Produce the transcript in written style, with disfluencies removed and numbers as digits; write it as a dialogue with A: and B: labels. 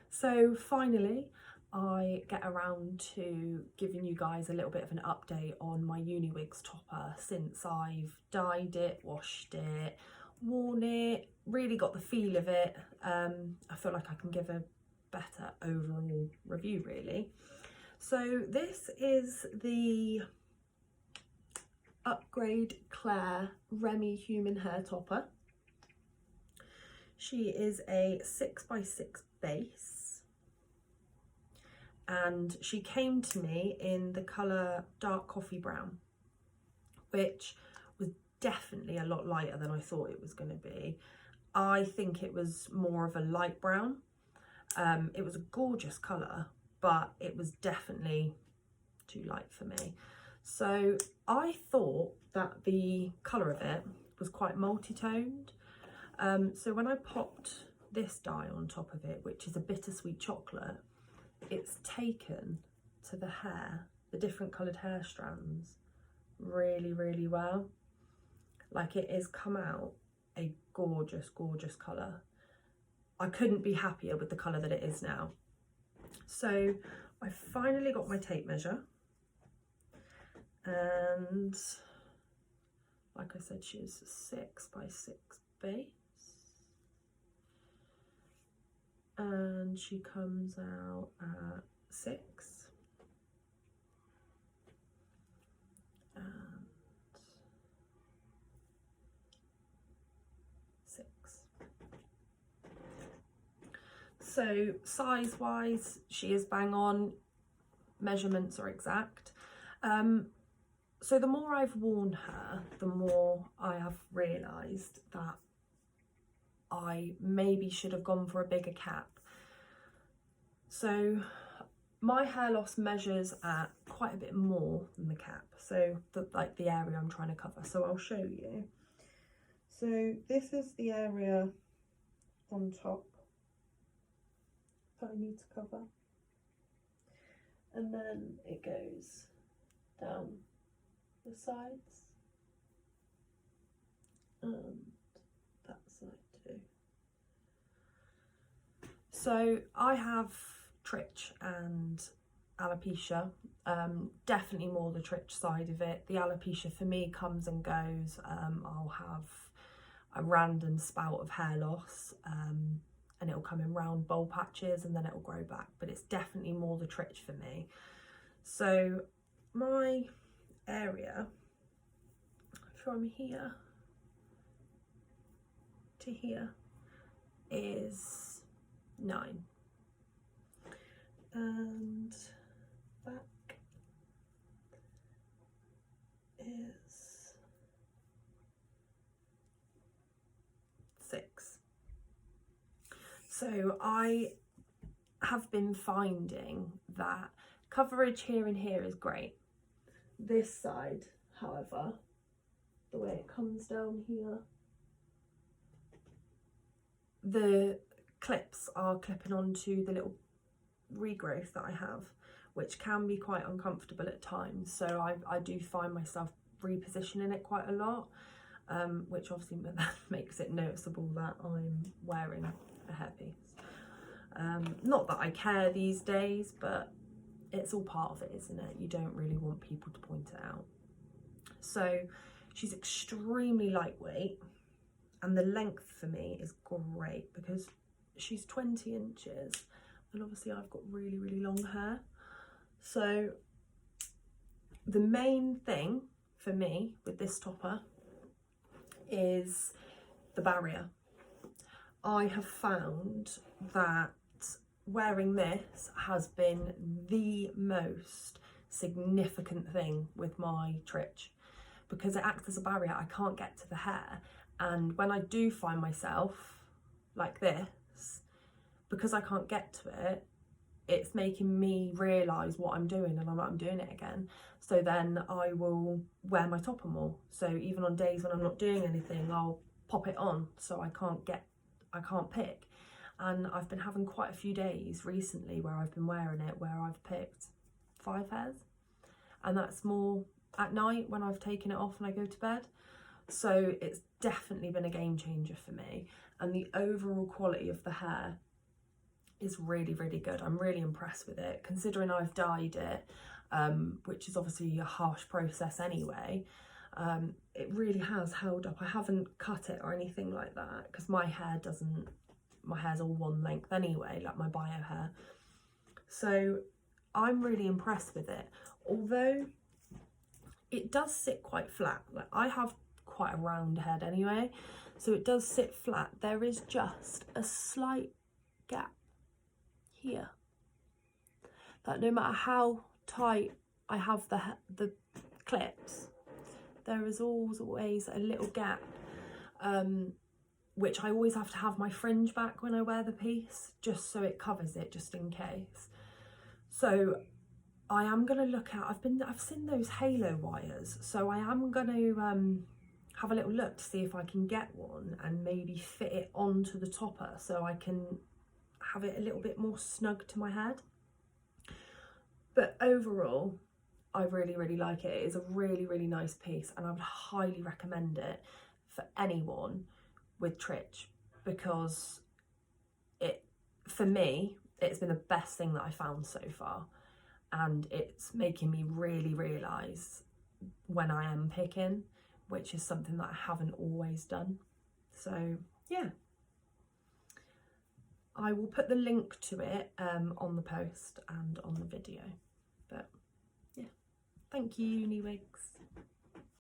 A: So finally, I get around to giving you guys a little bit of an update on my UniWigs topper since I've dyed it, washed it, worn it, really got the feel of it. I feel like I can give a better overall review really. So this is the Upgrade Claire Remy Human Hair Topper. She is a 6x6 base and she came to me in the colour dark coffee brown, which was definitely a lot lighter than I thought it was going to be. I think it was more of a light brown. It was a gorgeous colour, but it was definitely too light for me. So I thought that the colour of it was quite multi-toned. So when I popped this dye on top of it, which is a bittersweet chocolate, it's taken to the hair, the different coloured hair strands, really, really well. Like, it has come out a gorgeous, gorgeous colour. I couldn't be happier with the colour that it is now. So I finally got my tape measure, and like I said, she's 6x6 base. And she comes out at 6 and 6. So size wise, she is bang on, measurements are exact. So the more I've worn her, the more I have realised that I maybe should have gone for a bigger cap. So my hair loss measures at quite a bit more than the cap, so like the area I'm trying to cover. So I'll show you. So this is the area on top that I need to cover, and then it goes down the sides and that side too. So I have tritch and alopecia, definitely more the tritch side of it. The alopecia for me comes and goes. I'll have a random spout of hair loss, and it'll come in round bowl patches and then it'll grow back, but it's definitely more the tritch for me. So my area from here to here is 9, and back is 6. So I have been finding that coverage here and here is great. This side, however, the way it comes down here, the clips are clipping onto the little regrowth that I have, which can be quite uncomfortable at times. So I do find myself repositioning it quite a lot, which obviously makes it noticeable that I'm wearing a hairpiece. Not that I care these days, but it's all part of it, isn't it? You don't really want people to point it out. So she's extremely lightweight, and the length for me is great because she's 20 inches and obviously I've got really, really long hair. So the main thing for me with this topper is the barrier. I have found that wearing this has been the most significant thing with my tritch, because it acts as a barrier. I can't get to the hair, and when I do find myself like this, because I can't get to it, it's making me realise what I'm doing, and I'm doing it again. So then I will wear my topper more. So even on days when I'm not doing anything, I'll pop it on so I can't pick. And I've been having quite a few days recently where I've been wearing it where I've picked 5 hairs, and that's more at night when I've taken it off and I go to bed. So it's definitely been a game changer for me, and the overall quality of the hair is really, really good. I'm really impressed with it, considering I've dyed it, which is obviously a harsh process anyway. It really has held up. I haven't cut it or anything like that because my hair's all one length anyway, like my bio hair. So I'm really impressed with it, although it does sit quite flat. Like, I have quite a round head anyway, so it does sit flat. There is just a slight gap here, that no matter how tight I have the clips, there is always a little gap, which I always have to have my fringe back when I wear the piece, just so it covers it, just in case. So I am going to look at, I've seen those halo wires, so I am going to have a little look to see if I can get one and maybe fit it onto the topper so I can have it a little bit more snug to my head. But overall, I really, really like it. It is a really, really nice piece, and I would highly recommend it for anyone with tritch, because for me, it's been the best thing that I found so far, and it's making me really realise when I am picking, which is something that I haven't always done. So yeah, I will put the link to it on the post and on the video. But yeah, thank you, UniWigs.